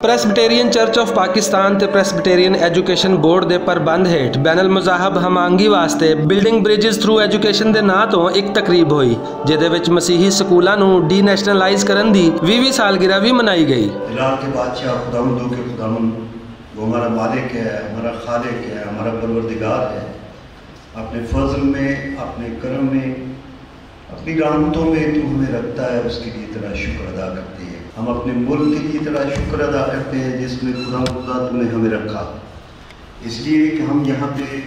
ਪ੍ਰੈਸਬੀਟੇਰੀਅਨ church of Pakistan ਤੇ ਪ੍ਰੈਸਬੀਟੇਰੀਅਨ education board ਦੇ ਪ੍ਰਬੰਧ ਹੇਠ ਬੈਨਲ ਮੁਜ਼ਾਹਬ ਹਮਾਂਗੀ ਵਾਸਤੇ ਬਿਲਡਿੰਗ ਬ੍ਰਿਜਸ ਥਰੂ ਐਜੂਕੇਸ਼ਨ ਦੇ ਨਾਂ ਤੋਂ ਇੱਕ ਤਕਰੀਬ ਹੋਈ, ਜਿਹਦੇ ਵਿੱਚ ਮਸੀਹੀ ਸਕੂਲਾਂ ਨੂੰ ਡੀਨੈਸ਼ਨਲਾਈਜ਼ ਕਰਨ ਦੀ 20ਵੀਂ ਸਾਲगिरह भी मनाई गई। इलाह के बादशाह खुदावंदों के खुदावंद, वो हमारा मालिक है, हमारा खालिक है, हमारा परवरदिगार है। अपने फजल में, अपने करम में, अपनी रहमतों में तू हमें रखता है, उसके लिए तेरा शुक्र अदा करते हैं। हम अपने मुल्क के लिए तेरा शुक्र अदा करते हैं जिसमें खुदा तूने हमें रखा, इसलिए कि हम यहाँ पे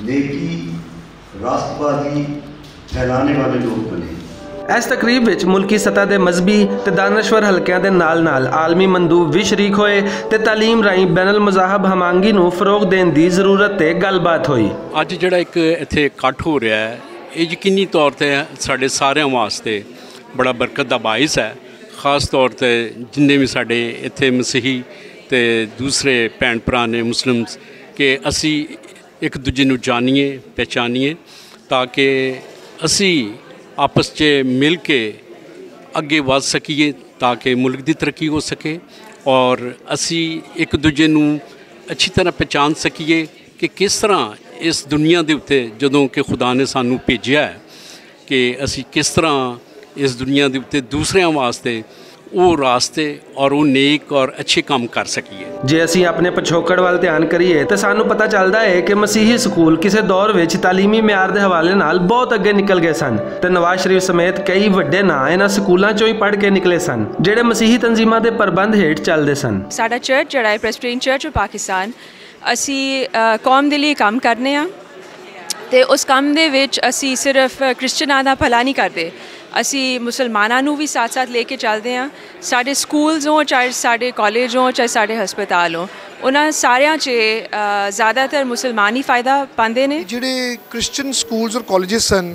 नेकी रास्तबाजी फैलाने वाले लोग बने। इस तकरीब विच मुल्की सतह के मजहबी ते दानश्वर हल्कियां दे नाल-नाल आलमी मंदूब भी शरीक होए ते तालीम राही बैनल मुजाहब हमांगी नूं फरोग देने की जरूरत ते गलबात हुई। अज जिहड़ा एक इत्थे इकट्ठ हो रहा है, ये यकीनी तौर पर साडे सारिਆਂ वास्ते बड़ा बरकत का बाइस है। खास तौर पर जिन्ने भी साडे इत्थे मसीही ते दूसरे भैन भरा ने मुस्लिम कि असी एक दूजे नूं जानीए पहचानीए ताकि असी आपस च मिल के अगे वध सकीए ताकि मुल्क की तरक्की हो सके और असी एक दूजे नूं अच्छी तरह पहचान सकीए कि किस तरह इस दुनिया के उत्ते जदों कि खुदा ने सानू भेजिया है कि असी किस तरह इस दुनिया के उत्ते दूसरिਆਂ वास्ते वो रास्ते और वो नेक और अच्छे काम कर सकीए। जे असी अपने पिछोकड़ वाल ध्यान करिए तो सानू पता चलता है कि मसीही स्कूल किसी दौर में तालीमी म्यार के हवाले नाल बहुत अगे निकल गए सन ते नवाज शरीफ समेत कई वड्डे नां इन्हां स्कूलों चों ही पढ़ के निकले सन जिहड़े मसीही तंजीमां दे प्रबंध हेठ चलदे सन। साडा चर्च जिहड़ा है प्रेस्बिटेरियन चर्च ऑफ पाकिस्तान, असी कौम दे लिए काम करने आ ते उस काम दे विच असी सिर्फ क्रिश्चियनां दा भला नहीं करते, असी मुसलमानों नूं भी साथ साथ लेके चलते हैं। साढ़े स्कूल्स हों चाहे साढ़े कॉलेज हों चाहे साढ़े हस्पताल हों, उन्हां सारियां च ज़्यादातर मुसलमान ही फ़ायदा पाते हैं। जिहड़े क्रिश्चियन स्कूल्स और कॉलेजेस सन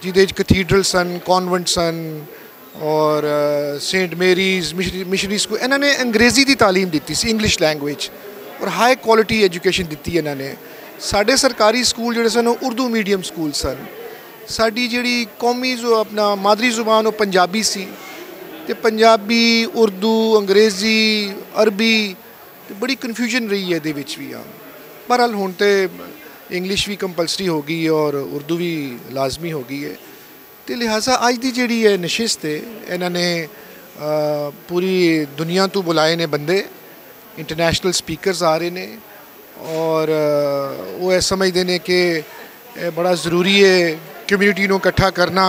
जिहदे कैथीड्रल सन, कॉन्वेंट सन और सेंट मेरीज मिशनरी स्कूल, इन्होंने अंग्रेज़ी की तालीम दी सी, इंग्लिश लैंग्वेज और हाई क्वालिटी एजुकेशन दी इन्होंने। साढ़े सरकारी स्कूल जिहड़े सन उर्दू मीडियम स्कूल सन। साड़ी जिहड़ी कौमी जो अपना मादरी जुबान वो पंजाबी सी ते पंजाबी, उर्दू, अंग्रेज़ी, अरबी बड़ी कन्फ्यूजन रही है ये भी। हाँ बहरहाल हुण तो इंग्लिश भी कंपलसरी हो गई और उर्दू भी लाजमी हो गई है, तो लिहाजा अज की जिहड़ी है नशिस्त है इन्होंने पूरी दुनिया तो बुलाए ने बंदे, इंटरनेशनल स्पीकर्स आ रहे ने और वो यह समझते हैं कि बड़ा ज़रूरी है कम्यूनिटी नूं इकट्ठा करना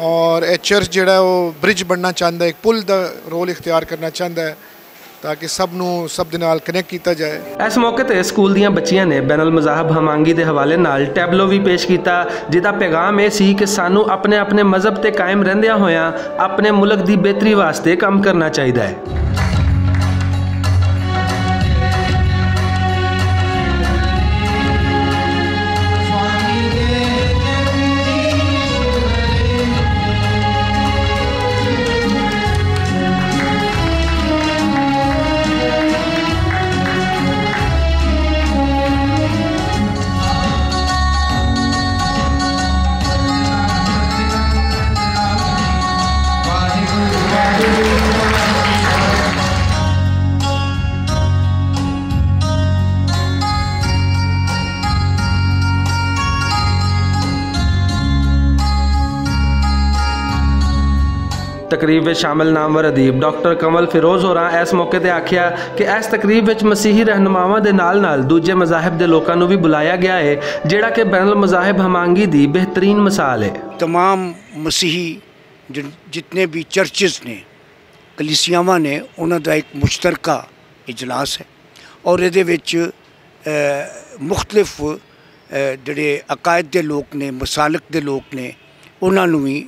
और चर्च जिहड़ा वो ब्रिज बनना चाहता है, एक पुल का रोल इख्तियार करना चाहता है ताकि सब दे नाल कनैक्ट किया जाए। इस मौके पर स्कूल दीयां बच्चियां ने बैनल मुजाहब हमांगी के हवाले नाल टैबलो भी पेश किया जिसका पैगाम यह सी कि सानू अपने अपने मजहब ते कायम रहिंदियां होयां अपने मुल्क की बेहतरी वास्ते काम करना चाहिए है। तकरीब में शामिल नामवर अदीब डॉक्टर कमल फिरोज होरां इस मौके पर आख्या कि इस तकरीब में मसीही रहनुमावां दे नाल नाल दूजे मज़ाहिब के लोगों को भी बुलाया गया है जिहड़ा कि बैनल मुज़ाहिब हमांगी की बेहतरीन मिसाल है। तमाम मसीही जितने भी चर्चिज़ ने, कलीसियावां ने, उन्हां दा एक मुश्तरका इजलास है और इहदे विच मुख्तलिफ जिहड़े अकायद के लोग ने, मसालक के लोग ने, उन्हां नूं भी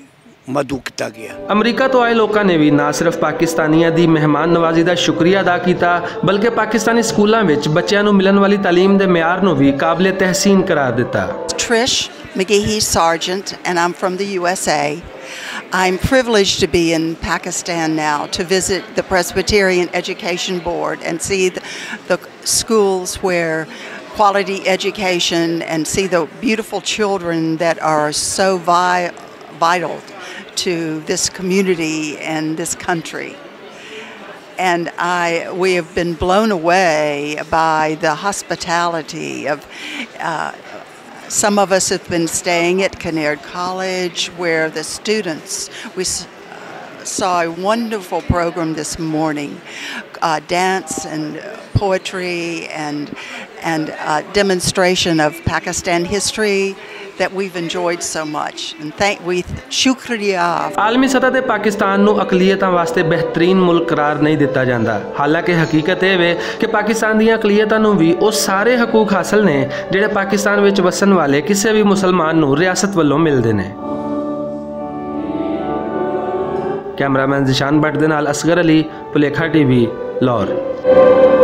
मदू किया गया। अमरीका तो आए लोगों ने भी ना सिर्फ पाकिस्तानियों की मेहमान नवाजी का शुक्रिया अदा किया बल्कि पाकिस्तानी स्कूलों में बच्चों को मिलने वाली तालीम के म्यार को भी काबिल तहसीन करार दिता। Trish McGehee Sargent and I'm from the USA. I'm privileged to be in Pakistan now to visit the Presbyterian Education Board and see the schools where quality education and see the beautiful children that are so vital to this community and this country. and we have been blown away by the hospitality of. Some of us have been staying at Kinnaird College, where the students, we saw a wonderful program this morning, dance and poetry and demonstration of Pakistan history that we've enjoyed so much. And shukriya. आलमी सतह ते पाकिस्तान नूं अकलीयतां वास्ते बेहतरीन मुल्क करार नहीं दिता जाता। हालांकि हकीकत ये वे कि पाकिस्तान दी अकलीयतां नूं भी वो सारे हकूक हासिल ने जिहड़े पाकिस्तान विच वसन वाले किसी भी मुसलमान नूं रियासत वल्लों मिलदे ने। कैमरामैन जिशान भट्ट दे नाल असगर अली, भुलेखा टीवी, लाहौर।